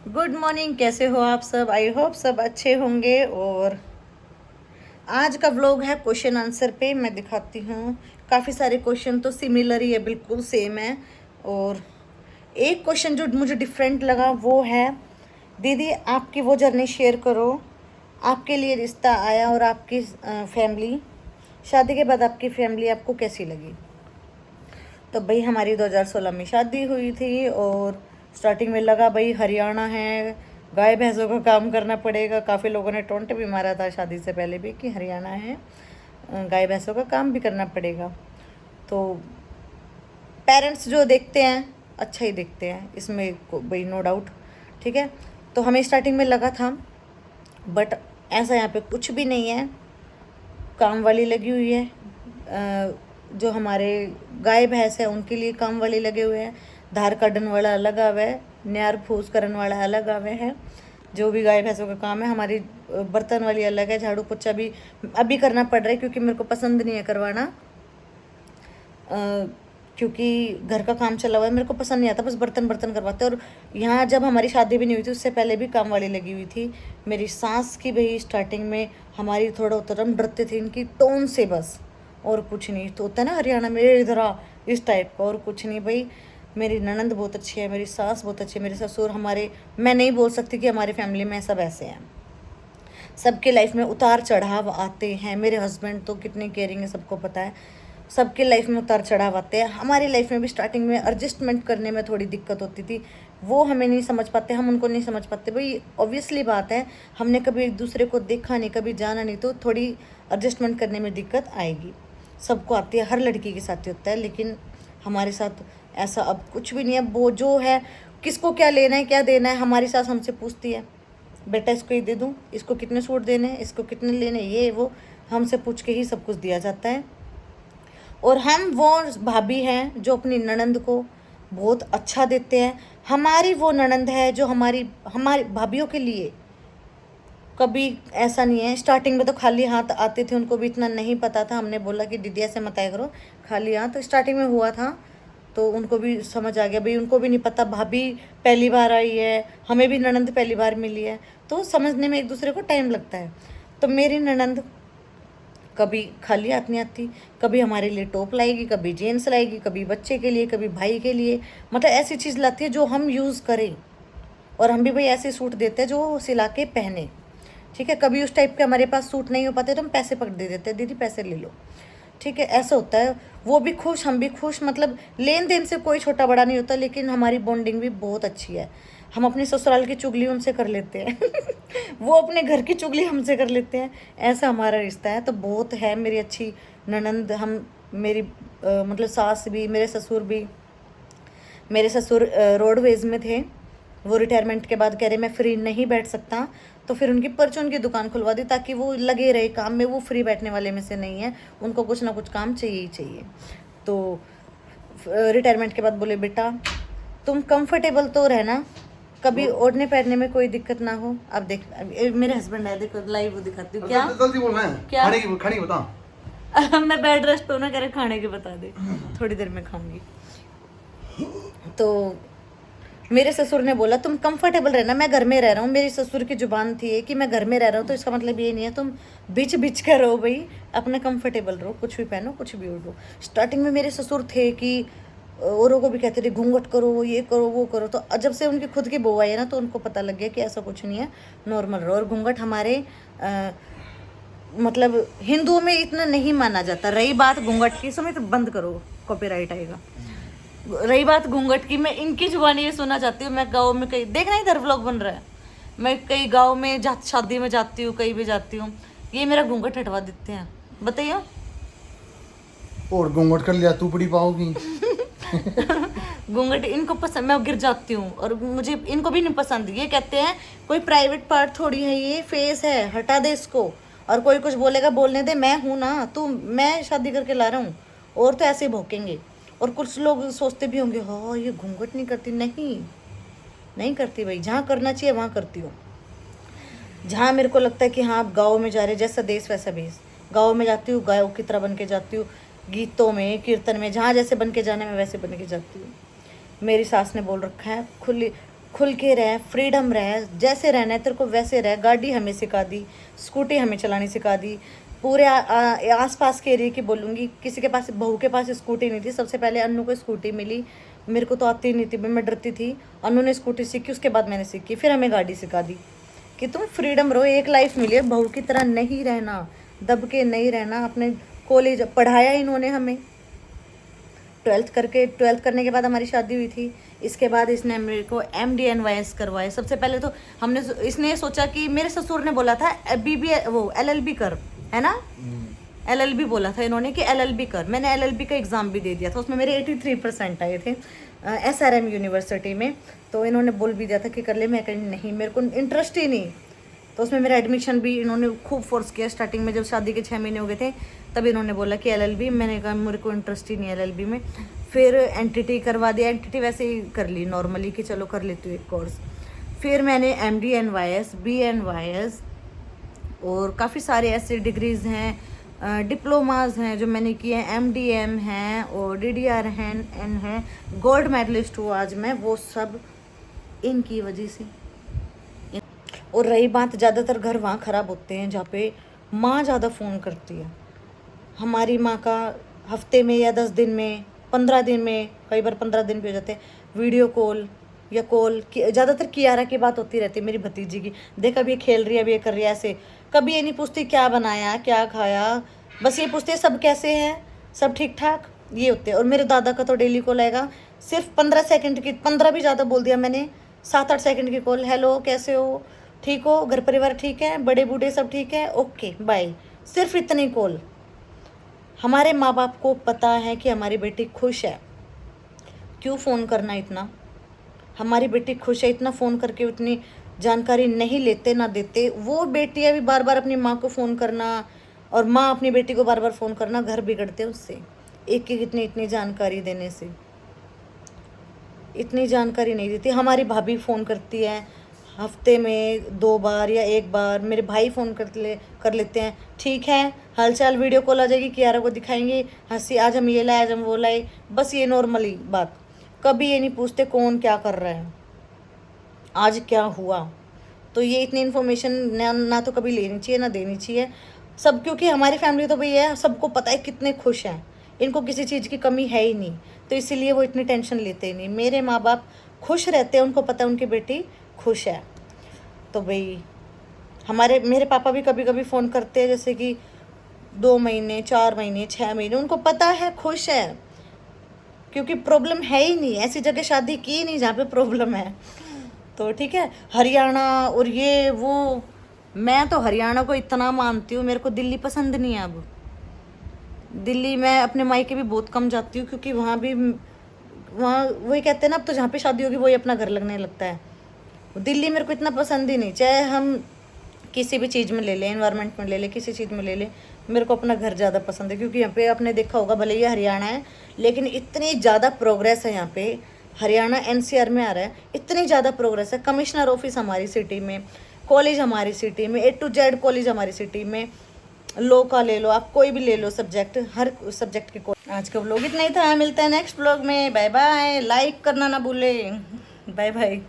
Good morning. कैसे हो आप सब? आई होप सब अच्छे होंगे। और आज का व्लॉग है क्वेश्चन आंसर पे। मैं दिखाती हूँ, काफ़ी सारे क्वेश्चन तो सिमिलर ही है, बिल्कुल सेम है। और एक क्वेश्चन जो मुझे डिफरेंट लगा वो है, दीदी आपकी वो जर्नी शेयर करो, आपके लिए रिश्ता आया और आपकी फैमिली, शादी के बाद आपकी फैमिली आपको कैसी लगी। तो भाई हमारी 2016 में शादी हुई थी और स्टार्टिंग में लगा भाई हरियाणा है, गाय भैंसों का काम करना पड़ेगा। काफ़ी लोगों ने टोंट भी मारा था शादी से पहले भी कि हरियाणा है, गाय भैंसों का काम भी करना पड़ेगा। तो पेरेंट्स जो देखते हैं अच्छा ही देखते हैं, इसमें भाई नो डाउट, ठीक है। तो हमें स्टार्टिंग में लगा था, बट ऐसा यहाँ पे कुछ भी नहीं है। काम वाली लगी हुई है, जो हमारे गाय भैंस है उनके लिए काम वाली लगे हुए हैं, धार काटन वाला अलग आवे है, न्यार फूस करने वाला अलग आवे है। जो भी गाय भैंसों का काम है, हमारी बर्तन वाली अलग है। झाड़ू पोछा भी अभी करना पड़ रहा है क्योंकि मेरे को पसंद नहीं है करवाना, क्योंकि घर का काम चला हुआ है, मेरे को पसंद नहीं आता, बस बर्तन बर्तन करवाते। और यहाँ जब हमारी शादी भी नहीं हुई थी उससे पहले भी काम वाली लगी हुई थी। मेरी सास की भाई स्टार्टिंग में हमारी थोड़ा उतरम डरते थे इनकी टोन से, बस और कुछ नहीं। तो होता है ना हरियाणा में इधर इस टाइप का, और कुछ नहीं भाई। मेरी ननंद बहुत अच्छी है, मेरी सास बहुत अच्छी है, मेरे ससुर हमारे, मैं नहीं बोल सकती कि हमारी फैमिली में सब ऐसे हैं। सबके लाइफ में उतार चढ़ाव आते हैं। मेरे हस्बैंड तो कितने केयरिंग है सबको पता है। सबके लाइफ में उतार चढ़ाव आते हैं। हमारी लाइफ में भी स्टार्टिंग में एडजस्टमेंट करने में थोड़ी दिक्कत होती थी, वो हमें नहीं समझ पाते, हम उनको नहीं समझ पाते। भाई ऑब्वियसली बात है, हमने कभी एक दूसरे को देखा नहीं, कभी जाना नहीं, तो थोड़ी एडजस्टमेंट करने में दिक्कत आएगी। सबको आती है, हर लड़की के साथ ही होता है। लेकिन हमारे साथ ऐसा अब कुछ भी नहीं है। वो जो है, किसको क्या लेना है क्या देना है, हमारी सास हमसे पूछती है, बेटा इसको ये दे दूँ, इसको कितने सूट देने हैं, इसको कितने लेने, ये वो हमसे पूछ के ही सब कुछ दिया जाता है। और हम वो भाभी हैं जो अपनी ननंद को बहुत अच्छा देते हैं। हमारी वो ननंद है जो हमारी हमारी भाभीयों के लिए कभी ऐसा नहीं है। स्टार्टिंग में तो खाली हाथ आते थे, उनको भी इतना नहीं पता था। हमने बोला कि दीदी ऐसे मत आया करो खाली हाथ, तो स्टार्टिंग में हुआ था, तो उनको भी समझ आ गया। भाई उनको भी नहीं पता, भाभी पहली बार आई है, हमें भी ननंद पहली बार मिली है, तो समझने में एक दूसरे को टाइम लगता है। तो मेरी ननंद कभी खाली हाथ नहीं आती, कभी हमारे लिए टॉप लाएगी, कभी जीन्स लाएगी, कभी बच्चे के लिए, कभी भाई के लिए, मतलब ऐसी चीज़ लाती है जो हम यूज़ करें। और हम भी भाई ऐसे सूट देते हैं जो सिला के पहने, ठीक है। कभी उस टाइप के हमारे पास सूट नहीं हो पाते तो हम पैसे पकड़ दे देते हैं, दीदी पैसे ले लो, ठीक है। ऐसा होता है, वो भी खुश हम भी खुश, मतलब लेन देन से कोई छोटा बड़ा नहीं होता। लेकिन हमारी बॉन्डिंग भी बहुत अच्छी है। हम अपने ससुराल की चुगली उनसे कर लेते हैं वो अपने घर की चुगली हमसे कर लेते हैं। ऐसा हमारा रिश्ता है। तो बहुत है मेरी अच्छी ननंद। हम मेरी मतलब सास भी, मेरे ससुर भी। मेरे ससुर रोडवेज में थे, वो रिटायरमेंट के बाद कह रहे मैं फ्री नहीं बैठ सकता, तो फिर उनकी परचून की दुकान खुलवा दी ताकि वो लगे रहे काम में। वो फ्री बैठने वाले में से नहीं है, उनको कुछ ना कुछ काम चाहिए ही चाहिए। तो रिटायरमेंट के बाद बोले बेटा तुम कंफर्टेबल तो रहना, कभी ओढ़ने पहनने में कोई दिक्कत ना हो। अब देख मेरे हस्बैंड है, देखो लाइव दिखाती हूँ। क्या जल्दी बोलना है, क्या खाने की बता मैं बेड रेस्ट हूँ ना, कह रहे खाने के बता दे, थोड़ी देर में खाऊंगी। तो मेरे ससुर ने बोला तुम कंफर्टेबल रहना, मैं घर में रह रहा हूँ। मेरी ससुर की जुबान थी कि मैं घर में रह रहा हूँ, तो इसका मतलब ये नहीं है तुम बिच बिच कर रहो भाई, अपने कंफर्टेबल रहो, कुछ भी पहनो कुछ भी उड़ो। स्टार्टिंग में मेरे ससुर थे कि औरों को भी कहते थे घूंघट करो, ये करो वो करो। तो जब से उनकी खुद की बहू आई है ना, तो उनको पता लग गया कि ऐसा कुछ नहीं है, नॉर्मल रहो। और घूंघट हमारे मतलब हिंदुओं में इतना नहीं माना जाता। रही बात घूंघट की, समय तो बंद करो, कॉपीराइट आएगा। रही बात घूंघट की, मैं इनकी जुबानी ये सुनना चाहती हूँ। मैं गाँव में कहीं देखना, इधर व्लॉग बन रहा है, मैं कई गाँव में शादी में जाती हूँ, कहीं भी जाती हूँ, ये मेरा घूंघट हटवा देते हैं। बताइए और घूंघट कर लिया तू पड़ी पाओगी घूंघट इनको पसंद, मैं गिर जाती हूँ। और मुझे इनको भी नहीं पसंद। ये कहते हैं कोई प्राइवेट पार्ट थोड़ी है, ये फेस है, हटा दे इसको। और कोई कुछ बोलेगा बोलने दे, मैं हूँ ना, तू मैं शादी करके ला रहा हूँ, और तो ऐसे ही भौंकेंगे। और कुछ लोग सोचते भी होंगे हाँ ये घूंघट नहीं करती, नहीं नहीं करती भाई, जहाँ करना चाहिए वहाँ करती हूँ। जहाँ मेरे को लगता है कि हाँ आप गाँव में जा रहे, जैसा देश वैसा भेष, गाँव में जाती हूँ गायों की तरह बन के जाती हूँ, गीतों में कीर्तन में जहाँ जैसे बन के जाने में वैसे बन के जाती हूँ। मेरी सास ने बोल रखा है खुली, खुल के रह, फ्रीडम रह, जैसे रहना है तेरे को वैसे रह। गाड़ी हमें सिखा दी, स्कूटी हमें चलानी सिखा दी। पूरे आसपास के एरिया की बोलूँगी, किसी के पास, बहू के पास स्कूटी नहीं थी। सबसे पहले अन्नू को स्कूटी मिली, मेरे को तो आती नहीं थी, मैं डरती थी। अन्नू ने स्कूटी सीखी, उसके बाद मैंने सीखी, फिर हमें गाड़ी सिखा दी कि तुम फ्रीडम रहो, एक लाइफ मिली है, बहू की तरह नहीं रहना, दब के नहीं रहना। अपने कॉलेज पढ़ाया इन्होंने हमें, 12th करने के बाद हमारी शादी हुई थी। इसके बाद इसने मेरे को MD NYS करवाए। सबसे पहले तो इसने सोचा कि मेरे ससुर ने बोला था LLB कर, है ना, LLB बोला था इन्होंने कि LLB कर। मैंने LLB का एग्ज़ाम भी दे दिया था, उसमें मेरे 83% आए थे SRM यूनिवर्सिटी में। तो इन्होंने बोल भी दिया था कि कर ले, मैं कहीं नहीं, मेरे को इंटरेस्ट ही नहीं। तो उसमें मेरा एडमिशन भी इन्होंने खूब फोर्स किया। स्टार्टिंग में जब शादी के 6 महीने हो गए थे तब इन्होंने बोला कि LLB, मैंने कहा मेरे को इंटरेस्ट ही नहीं है LLB में। फिर NTT करवा दिया, NTT वैसे ही कर ली नॉर्मली कि चलो कर लेती हूँ एक कोर्स। फिर मैंने MD NYS, BNYS और काफ़ी सारे ऐसे डिग्रीज़ हैं, डिप्लोमाज हैं जो मैंने किए हैं, MDM हैं और DDR हैं, गोल्ड मेडलिस्ट हूँ आज मैं, वो सब इनकी वजह से। और रही बात, ज़्यादातर घर वहाँ ख़राब होते हैं जहाँ पे माँ ज़्यादा फ़ोन करती है। हमारी माँ का हफ्ते में या 10 दिन में, 15 दिन में, कई बार 15 दिन भी हो जाते हैं, वीडियो कॉल या कॉल, ज़्यादातर कियारा की बात होती रहती है, मेरी भतीजी की। देख अब ये खेल रही है, अब ये कर रही है, ऐसे। कभी ये नहीं पूछती क्या बनाया, क्या खाया, बस ये पूछती है सब कैसे हैं, सब ठीक ठाक, ये होते हैं। और मेरे दादा का तो डेली कॉल आएगा, सिर्फ 15 सेकंड की, 15 भी ज़्यादा बोल दिया मैंने, 7-8 सेकंड की कॉल। हेलो, कैसे हो, ठीक हो, घर परिवार ठीक है, बड़े बूढ़े सब ठीक है, ओके बाय। सिर्फ इतनी कॉल। हमारे माँ बाप को पता है कि हमारी बेटी खुश है, क्यों फ़ोन करना इतना। हमारी बेटी खुश है, इतना फ़ोन करके उतनी जानकारी नहीं लेते ना देते। वो बेटियाँ भी बार बार अपनी माँ को फ़ोन करना और माँ अपनी बेटी को बार बार फ़ोन करना, घर बिगड़ते उससे। एक एक इतनी जानकारी देने से, इतनी जानकारी नहीं देती। हमारी भाभी फ़ोन करती है हफ्ते में 2 बार या 1 बार। मेरे भाई फ़ोन कर लेते हैं, ठीक है, हालचाल, वीडियो कॉल आ जाएगी, कियारा को दिखाएंगे, हंसी, आज हम ये लाए, आज हम वो लाए, बस ये नॉर्मली बात। कभी ये नहीं पूछते कौन क्या कर रहा है, आज क्या हुआ। तो ये इतनी इन्फॉर्मेशन ना तो कभी लेनी चाहिए ना देनी चाहिए सब, क्योंकि हमारी फैमिली तो भैया है, सबको पता है कितने खुश हैं, इनको किसी चीज़ की कमी है ही नहीं, तो इसीलिए वो इतनी टेंशन लेते ही नहीं। मेरे माँ बाप खुश रहते हैं, उनको पता है उनकी बेटी खुश है। तो भाई मेरे पापा भी कभी कभी फ़ोन करते हैं, जैसे कि 2 महीने, 4 महीने, 6 महीने, उनको पता है खुश है, क्योंकि प्रॉब्लम है ही नहीं, ऐसी जगह शादी की नहीं जहाँ पे प्रॉब्लम है। तो ठीक है, हरियाणा और ये वो, मैं तो हरियाणा को इतना मानती हूँ, मेरे को दिल्ली पसंद नहीं है। अब दिल्ली मैं अपने मायके भी बहुत कम जाती हूँ, क्योंकि वहाँ वही कहते हैं ना, अब तो जहाँ पे शादी होगी वही अपना घर लगने लगता है। दिल्ली मेरे को इतना पसंद ही नहीं, चाहे हम किसी भी चीज़ में ले लें, एनवायरनमेंट में ले लें, किसी चीज़ में ले लें, मेरे को अपना घर ज़्यादा पसंद है। क्योंकि यहाँ पे आपने देखा होगा, भले ये हरियाणा है लेकिन इतनी ज़्यादा प्रोग्रेस है यहाँ पे। हरियाणा NCR में आ रहा है, इतनी ज़्यादा प्रोग्रेस है। कमिश्नर ऑफिस हमारी सिटी में, कॉलेज हमारी सिटी में, A to Z कॉलेज हमारी सिटी में, लॉ का ले लो आप, कोई भी ले लो सब्जेक्ट, हर सब्जेक्ट के। आज का व्लॉग इतना ही था, मिलता है नेक्स्ट व्लॉग में, बाय बाय। लाइक करना ना भूले, बाय बाय।